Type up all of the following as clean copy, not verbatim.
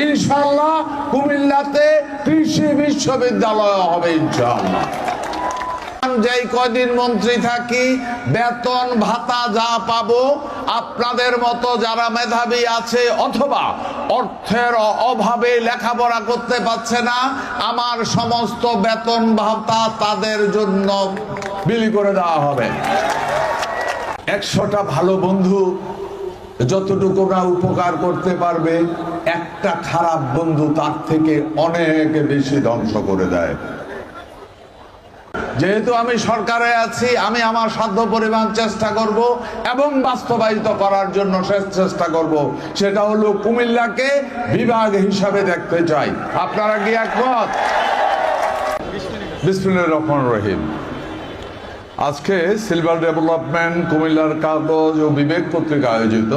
ইনশাআল্লাহ কুমিল্লাতে কৃষি বিশ্ববিদ্যালয় হবে ইনশাআল্লাহ। যেই কয়দিন মন্ত্রী থাকি বেতন ভাতা যা পাবো, আপনাদের মতো যারা মেধাবী আছে অথবা অর্থের অভাবে লেখাপড়া করতে পারছে না, আমার সমস্ত বেতন ভাতা তাদের জন্য বিলি করে দেওয়া হবে। 100টা ভালো বন্ধু যতটুকু না উপকার করতে পারবে, একটা খারাপ বন্ধু তার থেকে অনেক বেশি ধ্বংস করে দেয়। যেহেতু আমি সরকারে আছি, আমি আমার সাধ্য পরিমাণ চেষ্টা করব এবং বাস্তবায়িত করার জন্য শেষ চেষ্টা করব। সেটা হলো কুমিল্লাকে বিভাগ হিসাবে দেখতে চাই। আপনারা কি একমত? বিসমিল্লাহির রহমানির রহিম। আজকে সিলভার ডেভেলপমেন্ট কুমিল্লার কাগজ ও বিবেক পত্রিকা আয়োজিত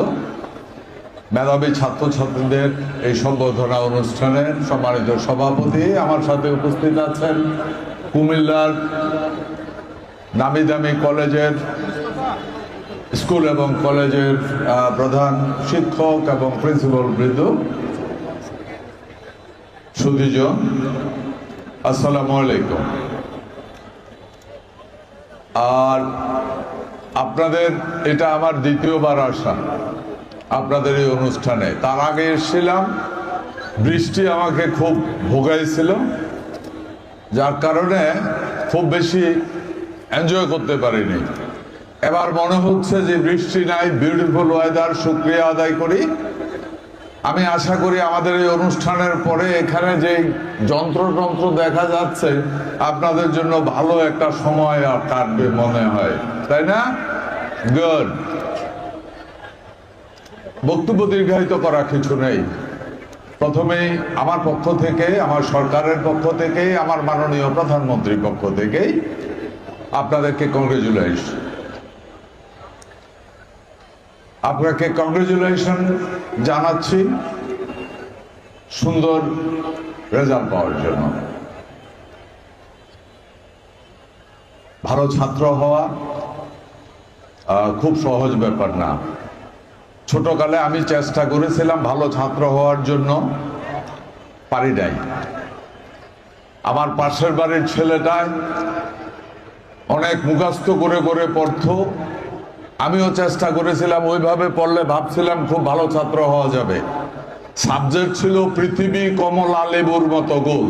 মেধাবী ছাত্রছাত্রীদের এই সংবর্ধনা অনুষ্ঠানের সম্মানিত সভাপতি, আমার সাথে উপস্থিত আছেন কুমিল্লার নামি দামি কলেজের, স্কুল এবং কলেজের প্রধান শিক্ষক এবং প্রিন্সিপাল বৃন্দ, সুধীজন, আসসালামু আলাইকুম। আর আপনাদের এটা আমার দ্বিতীয়বার আসা আপনাদের এই অনুষ্ঠানে। তার আগে এসেছিলাম, বৃষ্টি আমাকে খুব ভোগাইছিল, যার কারণে খুব বেশি এনজয় করতে পারিনি। এবার মনে হচ্ছে যে বৃষ্টি নাই, বিউটিফুল ওয়েদার, শুকরিয়া আদায় করি। আমি আশা করি আমাদের এই অনুষ্ঠানের পরে এখানে যে যন্ত্রতন্ত্র দেখা যাচ্ছে আপনাদের জন্য ভালো একটা সময় কাটবে মনে হয়, তাই না? গুড। বক্তব্য দীর্ঘায়িত করা কিছু নেই। প্রথমেই আমার পক্ষ থেকে, আমার সরকারের পক্ষ থেকে, আমার মাননীয় প্রধানমন্ত্রীর পক্ষ থেকেই আপনাদেরকে কংগ্রেচুলেশন। আপনাকে কংগ্রেচুলেশন জানাচ্ছি সুন্দর রেজাল্ট পাওয়ার জন্য। ভালো ছাত্র হওয়া খুব সহজ ব্যাপার না। ছোটকালে আমি চেষ্টা করেছিলাম ভালো ছাত্র হওয়ার জন্য, পারি নাই। আমার পাশের বাড়ির ছেলেটা অনেক মুখস্থ করে করে পড়তো, আমিও চেষ্টা করেছিলাম, ওইভাবে পড়লে ভাবছিলাম খুব ভালো ছাত্র হওয়া যাবে। সাবজেক্ট ছিল পৃথিবী কমলা লেবুর মতো গোল।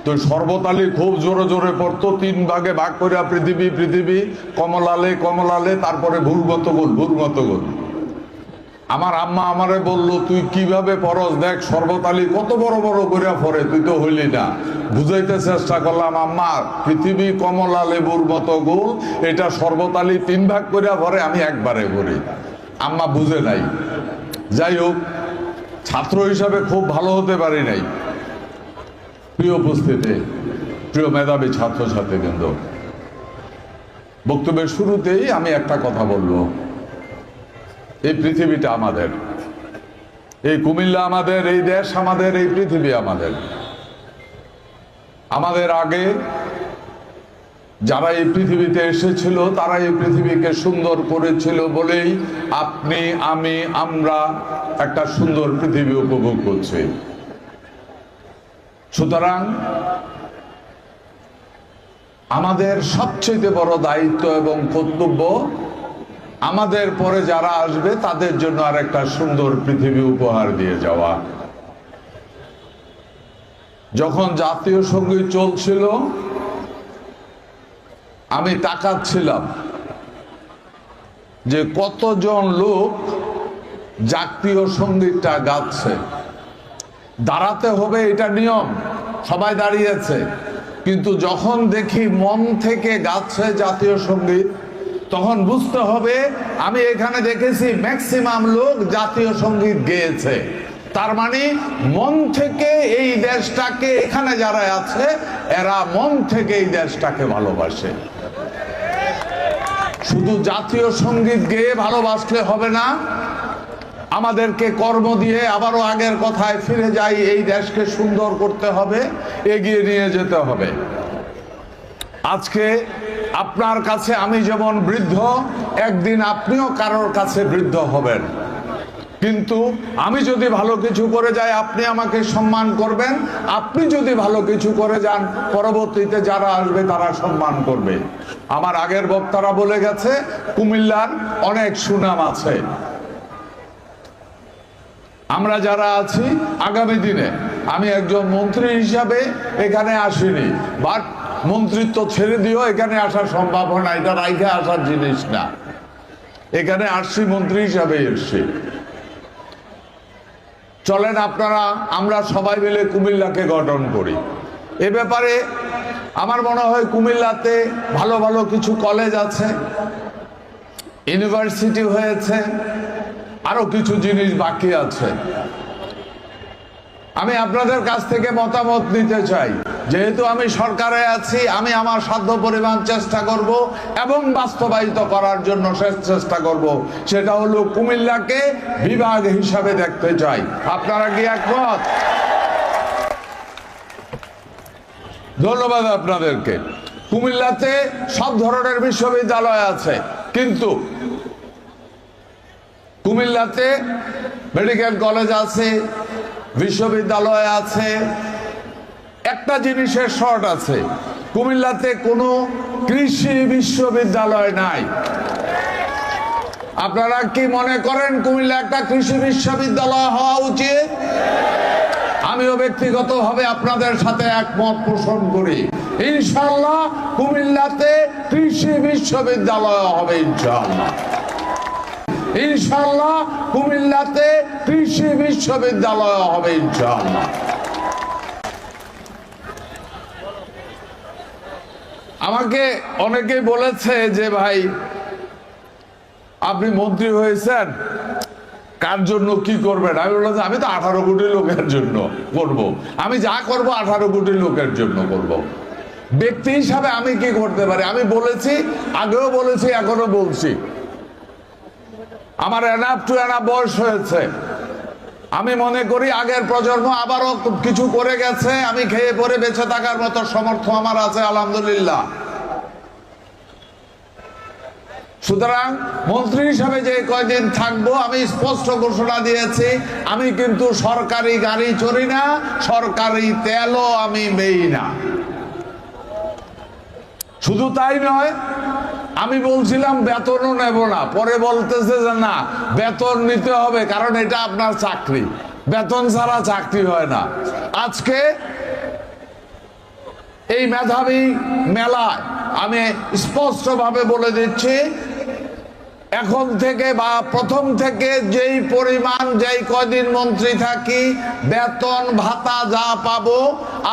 তো শরবত খুব জোরে জোরে পড়তো, 3 ভাগে ভাগ করে পৃথিবী পৃথিবী কমলালে, তারপরে ভুল মতো গোল। আমার আম্মা আমারে বললো, তুই কিভাবে পড়স, দেখ শরবত কত বড় বড় করে পড়ে, তুই তো হইলি না। বুঝাইতে চেষ্টা করলাম, আম্মা পৃথিবী কমলা লেবুর মতো গোল, এটা শরবত 3 ভাগ করে পড়ে, আমি একবারে পড়ি। আম্মা বুঝে নাই। যাই হোক, ছাত্র হিসাবে খুব ভালো হতে পারি নাই। প্রিয় উপস্থিতি, প্রিয় মেধাবী ছাত্রছাত্রী কেন্দ্র, বক্তব্যের শুরুতেই আমি একটা কথা বলবো। এই পৃথিবীটা আমাদের, এই কুমিল্লা আমাদের, এই দেশ আমাদের, এই পৃথিবী আমাদের। আমাদের আগে যারা এই পৃথিবীতে এসেছিল তারা এই পৃথিবীকে সুন্দর করেছিল বলেই আপনি, আমি, আমরা একটা সুন্দর পৃথিবী উপভোগ করছি। সুতরাং আমাদের সবচেয়ে বড় দায়িত্ব এবং কর্তব্য, আমাদের পরে যারা আসবে তাদের জন্য আর একটা সুন্দর পৃথিবী উপহার দিয়ে যাওয়া। যখন জাতীয় সঙ্গীত চলছিল আমি তাকাচ্ছিলাম যে কতজন লোক জাতীয় সঙ্গীতটা গাচ্ছে। দাঁড়াতে হবে এটা নিয়ম, সবাই দাঁড়িয়েছে, কিন্তু যখন দেখি মন থেকে গাচ্ছে জাতীয় সঙ্গীত, তখন বুঝতে হবে আমি এখানে দেখেছি ম্যাক্সিমাম লোক জাতীয় সঙ্গীত গেয়েছে। তার মানে মন থেকে এই দেশটাকে, এখানে যারা আছে এরা মন থেকে এই দেশটাকে ভালোবাসে। শুধু জাতীয় সঙ্গীত গেয়ে ভালোবাসলে হবে না, আমাদেরকে কর্ম দিয়ে আবারও আগের কথায় ফিরে যাই, এই দেশকে সুন্দর করতে হবে, এগিয়ে নিয়ে যেতে হবে। আজকে আপনার কাছে আমি যেমন বৃদ্ধ, একদিন আপনিও কারোর কাছে বৃদ্ধ হবেন। কিন্তু আমি যদি ভালো কিছু করে যাই আপনি আমাকে সম্মান করবেন, আপনি যদি ভালো কিছু করে যান পরবর্তীতে যারা আসবে তারা সম্মান করবে। আমার আগের বক্তারা বলে গেছে কুমিল্লার অনেক সুনাম আছে। আমরা যারা আছি আগামী দিনে, আমি একজন মন্ত্রী হিসাবে এখানে আসিনি, বাট মন্ত্রিত্ব ছেড়ে দিয়েও এখানে আসার সম্ভাবনা, এটা রাইখে আসার জিনিস না। এখানে আসছি মন্ত্রী হিসাবে এসছি। চলেন আপনারা আমরা সবাই মিলে কুমিল্লাকে গঠন করি। এ ব্যাপারে আমার মনে হয় কুমিল্লাতে ভালো ভালো কিছু কলেজ আছে, ইউনিভার্সিটি হয়েছে, আরো কিছু জিনিস বাকি আছে। আমি আপনাদের কাছ থেকে মতামত নিতে চাই। যেহেতু আমি সরকারে আছি, আমি আমার সাধ্য পরিমাণ চেষ্টা করব এবং বাস্তবায়িত করার জন্য শেষ চেষ্টা করব। সেটা হলো কুমিল্লাকে বিভাগ হিসাবে দেখতে চাই। আপনারা কি একমত? ধন্যবাদ আপনাদেরকে। কুমিল্লাতে সব ধরনের বিশ্ববিদ্যালয় আছে, কিন্তু কুমিল্লাতে মেডিকেল কলেজ আছে, বিশ্ববিদ্যালয় আছে, একটা জিনিসের শর্ট আছে, কুমিল্লাতে কোনো কৃষি বিশ্ববিদ্যালয় নাই। আপনারা কি মনে করেন কুমিল্লা একটা কৃষি বিশ্ববিদ্যালয় হওয়া উচিত? আমিও ব্যক্তিগতভাবে আপনাদের সাথে একমত পোষণ করি। ইনশাআল্লাহ কুমিল্লাতে কৃষি বিশ্ববিদ্যালয় হবে, ইনশাআল্লাহ। ইনশাআল্লাহ কুমিল্লাতে কৃষি বিশ্ববিদ্যালয় হবে, ইনশাআল্লাহ। আমাকে অনেকেই বলেছে যে ভাই আপনি মন্ত্রী হয়েছেন, কার জন্য কি করবেন? আমি বললাম আমি তো 18 কোটি লোকের জন্য করব। আমি যা করব 18 কোটি লোকের জন্য করব। ব্যক্তি হিসাবে আমি কি করতে পারি? আমি বলেছি, আগেও বলেছি, এখনো বলছি, আমার এনাফ টু এনাফ বয়স হয়েছে। আমি মনে করি আগের প্রজন্ম আবারও কিছু করে গেছে, আমি খেয়ে পরে বেঁচে থাকার মতো সামর্থ্য আমার আছে, আলহামদুলিল্লাহ। সুতরাং মন্ত্রী হিসাবে যে কয়দিন থাকবো, আমি স্পষ্ট ঘোষণা দিয়েছি, আমি কিন্তু সরকারি গাড়ি চড়ি না, সরকারি তেলও আমি মেই না। শুধু তাই নয়, আমি বলছিলাম বেতনও নেব না, পরে বলতেছে যে না বেতন নিতে হবে, কারণ এটা আপনার চাকরি, বেতন ছাড়া চাকরি হয় না। আজকে এই মেধাবী মেলায় আমি স্পষ্টভাবে বলে দিচ্ছি, এখন থেকে বা প্রথম থেকে যেই পরিমাণ, যেই কয়দিন মন্ত্রী থাকি, বেতন ভাতা যা পাবো,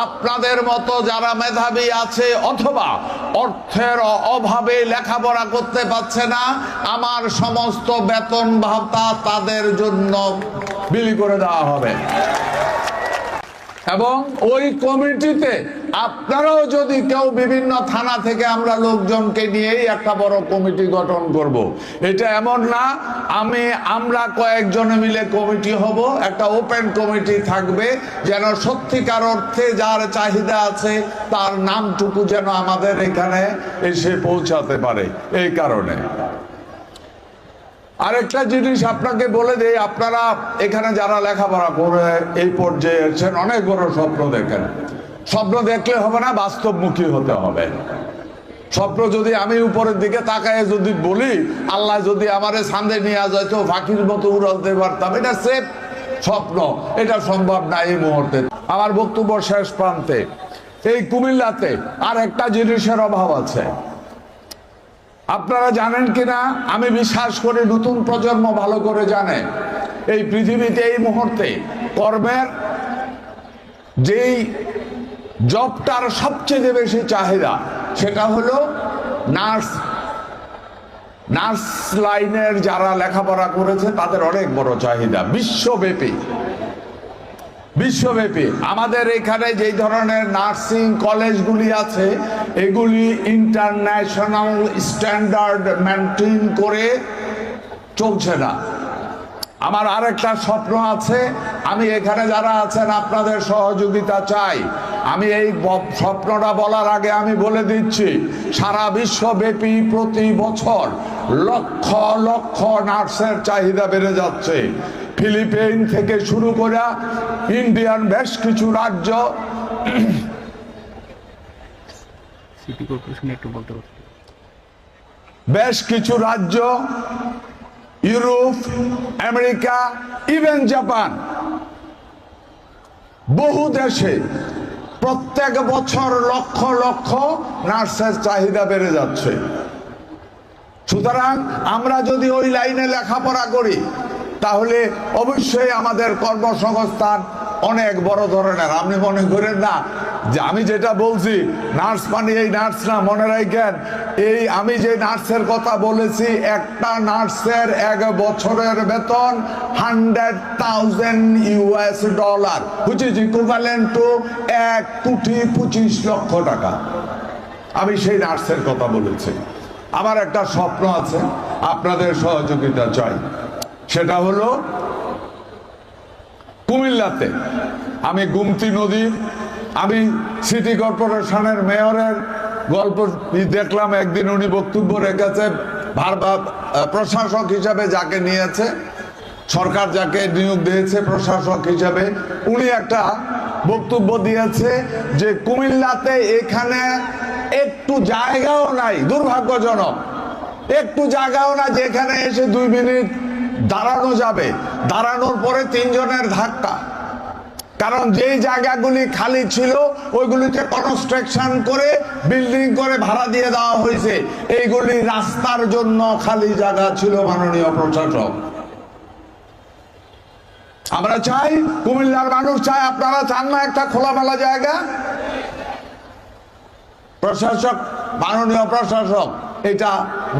আপনাদের মতো যারা মেধাবী আছে অথবা অর্থের অভাবে লেখাপড়া করতে পারছে না, আমার সমস্ত বেতন ভাতা তাদের জন্য বিলি করে দেওয়া হবে। এবং ওই কমিটিতে আপনারাও যদি কেউ, বিভিন্ন থানা থেকে আমরা লোকজনকে নিয়েই একটা বড় কমিটি গঠন করব। এটা এমন না আমরা কয়েকজনে মিলে কমিটি হব, একটা ওপেন কমিটি থাকবে, যেন সত্যিকার অর্থে যার চাহিদা আছে তার নামটুকু যেন আমাদের এখানে এসে পৌঁছাতে পারে। এই কারণে আরেকটা জিনিস আপনাকে বলে দেই, আপনারা এখানে যারা লেখাপড়া করে এই পর্যায়ে এসেছেন, অনেক বড় স্বপ্ন দেখেন। স্বপ্ন দেখলে হবে না, বাস্তবমুখী হতে হবে। স্বপ্ন যদি আমি উপরের দিকে তাকায় যদি বলি আল্লাহ যদি আমারে ছান্দে নিয়ে যায় তো ফাঁকির মতো উড়াতে পারতাম, এটা সেফ স্বপ্ন, এটা সম্ভব না এই মুহূর্তে। আমার বক্তব্য শেষ প্রান্তে, এই কুমিল্লাতে আর একটা জিনিসের অভাব আছে। আপনারা জানেন কিনা আমি বিশ্বাস করি নতুন প্রজন্ম ভালো করে জানে, এই পৃথিবীতে এই মুহূর্তে কর্মের যেই জবটার সবচেয়ে বেশি চাহিদা সেটা হলো নার্স লাইনের যারা লেখাপড়া করেছে তাদের অনেক বড় চাহিদা বিশ্বব্যাপী। আমাদের এখানে যেই ধরনের নার্সিং কলেজগুলি আছে এগুলি ইন্টারন্যাশনাল স্ট্যান্ডার্ড মেনটেন করে চলছে না। আমার আরেকটা স্বপ্ন আছে, আমি এখানে যারা আছেন আপনাদের সহযোগিতা চাই। আমি এই স্বপ্নটা বলার আগে আমি বলে দিচ্ছি, সারা বিশ্বব্যাপী প্রতি বছর লক্ষ লক্ষ নার্সের চাহিদা বেড়ে যাচ্ছে। ফিলিপাইন থেকে শুরু করে ইন্ডিয়ান বেশ কিছু রাজ্য, সিটি কর্পোরেশন একটু বলতে পারছি, বেশ কিছু রাজ্য, ইউরোপ, আমেরিকা, ইভেন জাপান, বহু দেশে প্রত্যেক বছর লক্ষ লক্ষ নার্সের চাহিদা বেড়ে যাচ্ছে। সুতরাং আমরা যদি ওই লাইনে লেখাপড়া করি তাহলে অবশ্যই আমাদের কর্মসংস্থান অনেক বড় ধরনের। আপনি মনে করেন না যে আমি যেটা বলছি নার্স মানে এই নার্স না, মনে রাখেন এই আমি যে নার্সের কথা বলেছি একটা নার্সের এক বছরের বেতন $100,000 which is equivalent to 1,25,00,000 টাকা। আমি সেই নার্সের কথা বলেছি। আমার একটা স্বপ্ন আছে, আপনাদের সহযোগিতা চাই। সেটা হলো কুমিল্লাতে আমি গুমতি নদী, আমি সিটি কর্পোরেশনের মেয়রের গল্প দেখলাম, একদিন উনি বক্তব্য রেখেছে, প্রশাসক হিসাবে যাকে নিয়েছে সরকার, যাকে নিয়োগ দিয়েছে প্রশাসক হিসাবে, উনি একটা বক্তব্য দিয়েছে যে কুমিল্লাতে এখানে একটু জায়গাও নাই, দুর্ভাগ্যজনক একটু জায়গাও না যেখানে এসে 2 মিনিট দাঁড়ানো যাবে, দাঁড়ানোর পরে 3 জনের ধাক্কা। কারণ যেই জায়গাগুলি খালি ছিল ওইগুলিতে কনস্ট্রাকশন করে বিল্ডিং করে ভাড়া দিয়ে দেওয়া হয়েছে, এইগুলি রাস্তার জন্য খালি জায়গা ছিল। মাননীয় প্রশাসক, আমরা চাই, কুমিল্লার মানুষ চায়, আপনারা চান না একটা খোলামেলা জায়গা? প্রশাসক, মাননীয় প্রশাসক, এটা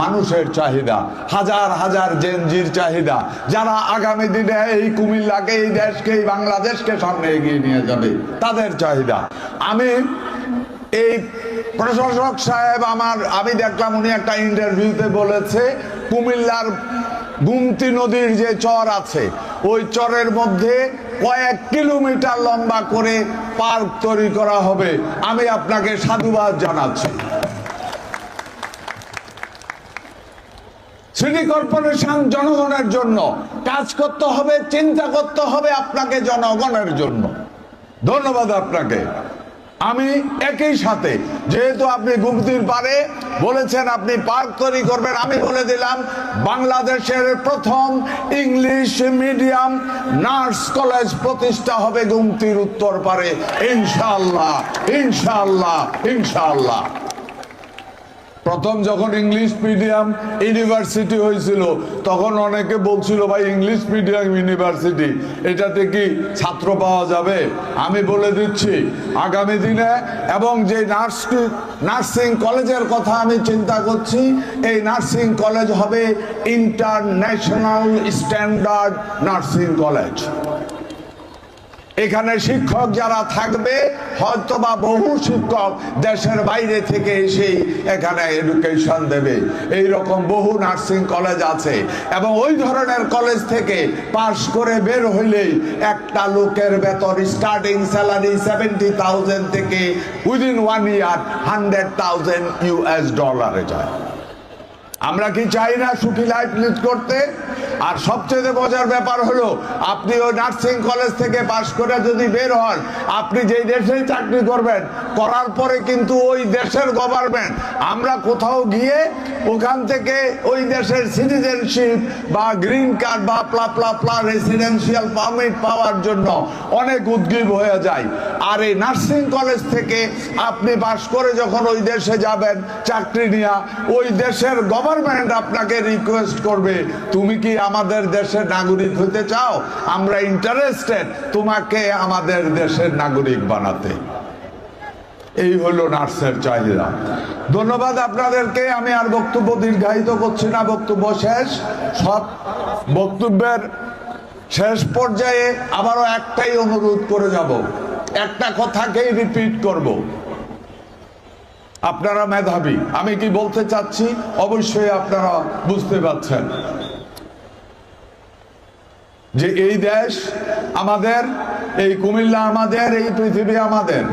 মানুষের চাহিদা, হাজার হাজার জেনজির চাহিদা, যারা আগামী দিনে এই কুমিল্লাকে, এই দেশকে, এই বাংলাদেশকে সামনে এগিয়ে নিয়ে যাবে, তাদের চাহিদা। আমি এই প্রশাসক সাহেব আমি দেখলাম উনি একটা ইন্টারভিউতে বলেছে কুমিল্লার গুমতি নদীর যে চর আছে ওই চরের মধ্যে কয়েক কিলোমিটার লম্বা করে পার্ক তৈরি করা হবে। আমি আপনাকে সাধুবাদ জানাচ্ছি। সিটি কর্পোরেশন জনগণের জন্য কাজ করতে হবে, চিন্তা করতে হবে আপনাকে জনগণের জন্য। ধন্যবাদ আপনাকে। আমি একই সাথে, যেহেতু আপনি গুমতির পারে বলেছেন আপনি পার্ক তৈরি করবেন, আমি বলে দিলাম বাংলাদেশের প্রথম ইংলিশ মিডিয়াম নার্স কলেজ প্রতিষ্ঠা হবে গুমতির উত্তর পারে, ইনশাআল্লাহ ইনশাআল্লাহ ইনশাআল্লাহ। প্রথম যখন ইংলিশ মিডিয়াম ইউনিভার্সিটি হয়েছিল তখন অনেকে বলছিল ভাই ইংলিশ মিডিয়াম ইউনিভার্সিটি এটাতে কি ছাত্র পাওয়া যাবে? আমি বলে দিচ্ছি আগামী দিনে, এবং যে নার্সিং কলেজের কথা আমি চিন্তা করছি, এই নার্সিং কলেজ হবে ইন্টারন্যাশনাল স্ট্যান্ডার্ড নার্সিং কলেজ। এখানে শিক্ষক যারা থাকবে হয়তোবা বহু শিক্ষক দেশের বাইরে থেকে এসে এখানে এডুকেশন দেবে। এই রকম বহু নার্সিং কলেজ আছে, এবং ওই ধরনের কলেজ থেকে পাশ করে বের হইলেই একটা লোকের বেতন স্টার্টিং স্যালারি 70,000 থেকে উইদিন 1 ইয়ার $100,000 যায়। আমরা কি চাই না সুখী লাইফ লিড করতে? আর সবচেয়ে মজার ব্যাপার হলো আপনি ওই নার্সিং কলেজ থেকে পাশ করে যদি বের হন, আপনি যেই দেশে চাকরি করবেন, করার পরে কিন্তু ওই দেশের গভর্নমেন্ট, আমরা কোথাও গিয়ে ওখান থেকে ওই দেশের সিটিজেনশিপ বা গ্রিন কার্ড বা রেসিডেন্সিয়াল পারমিট পাওয়ার জন্য অনেক উদ্গ্রীব হয়ে যায়। আর এই নার্সিং কলেজ থেকে আপনি পাশ করে যখন ওই দেশে যাবেন চাকরি নিয়ে, ওই দেশের গভর্নমেন্ট আপনাকে রিকোয়েস্ট করবে তুমি কি আমাদের দেশের নাগরিক হতে চাও? আমরা ইন্টারেস্টেড তোমাকে আমাদের দেশের নাগরিক বানাতে। এই হলো নার্সের চাহিদা। ধন্যবাদ আপনাদেরকে। আমি আর বক্তব্য দীর্ঘায়িত করছি না, বক্তব্য শেষ। সব বক্তব্যের শেষ পর্যায়ে আবারও একটাই অনুরোধ করে যাব, একটা কথাকেই রিপিট করব। আপনারা মেধাবী, আমি কি বলতে চাচ্ছি অবশ্যই আপনারা বুঝতে পারছেন যে এই দেশ আমাদের এই কুমিল্লা আমাদের, এই পৃথিবী আমাদের।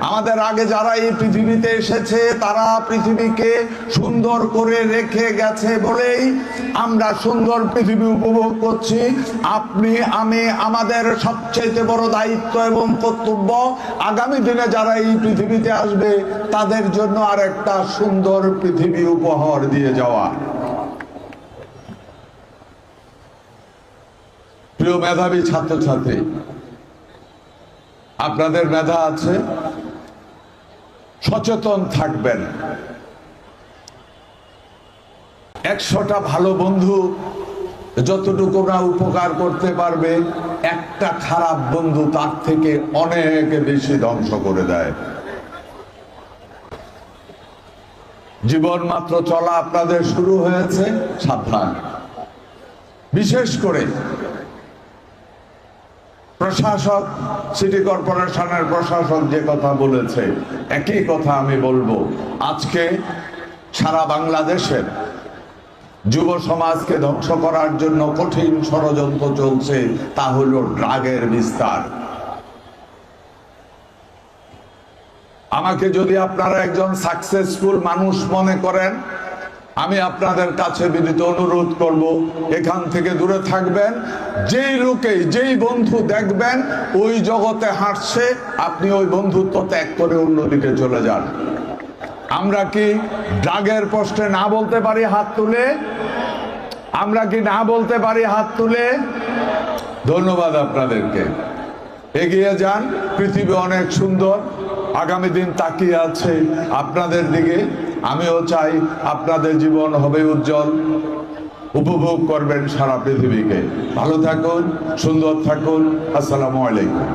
আমাদের আগে যারা এই পৃথিবীতে এসেছে তারা পৃথিবীকে সুন্দর করে রেখে গেছে বলেই আমরা সুন্দর পৃথিবী উপভোগ করছি। আপনি আমি, আমাদের সবচেয়ে বড় দায়িত্ব এবং কর্তব্য আগামী দিনে যারা এই পৃথিবীতে আসবে তাদের জন্য আর একটা সুন্দর পৃথিবী উপহার দিয়ে যাওয়া। প্রিয় মেধাবী ছাত্রছাত্রী, আপনাদের মেধা আছে, সচেতন থাকবেন। 100টা ভালো বন্ধু যতটুকু না উপকার করতে পারবে, একটা খারাপ বন্ধু তার থেকে অনেক বেশি ধ্বংস করে দেয়। জীবন মাত্র চলা আপনাদের শুরু হয়েছে, সাবধান। বিশেষ করে প্রশাসক, সিটি কর্পোরেশনের প্রশাসক যে কথা বলেছে একই কথা আমি বলবো। আজকে সারা বাংলাদেশের যুব সমাজকে ধ্বংস করার জন্য কঠিন ষড়যন্ত্র চলছে, তা হলো ড্রাগের বিস্তার। আমাকে যদি আপনারা একজন সাকসেসফুল মানুষ মনে করেন, আমি আপনাদের কাছে বিনীত অনুরোধ করব, এখান থেকে দূরে থাকবেন। যেই লোকে, যেই বন্ধু দেখবেন ওই জগতে হাঁটছে, আপনি ওই বন্ধুত্ব ত্যাগ করে অন্যদিকে চলে যান। আমরা কি ড্রাগের পোস্টে না বলতে পারি হাত তুলে? আমরা কি না বলতে পারি হাত তুলে? ধন্যবাদ আপনাদেরকে। এগিয়ে যান, পৃথিবী অনেক সুন্দর, আগামী দিন তাকিয়ে আছে আপনাদের দিকে। আমিও চাই আপনাদের জীবন হবে উজ্জ্বল, উপভোগ করবেন সারা পৃথিবীকে। ভালো থাকুন, সুন্দর থাকুন। আসসালামু আলাইকুম।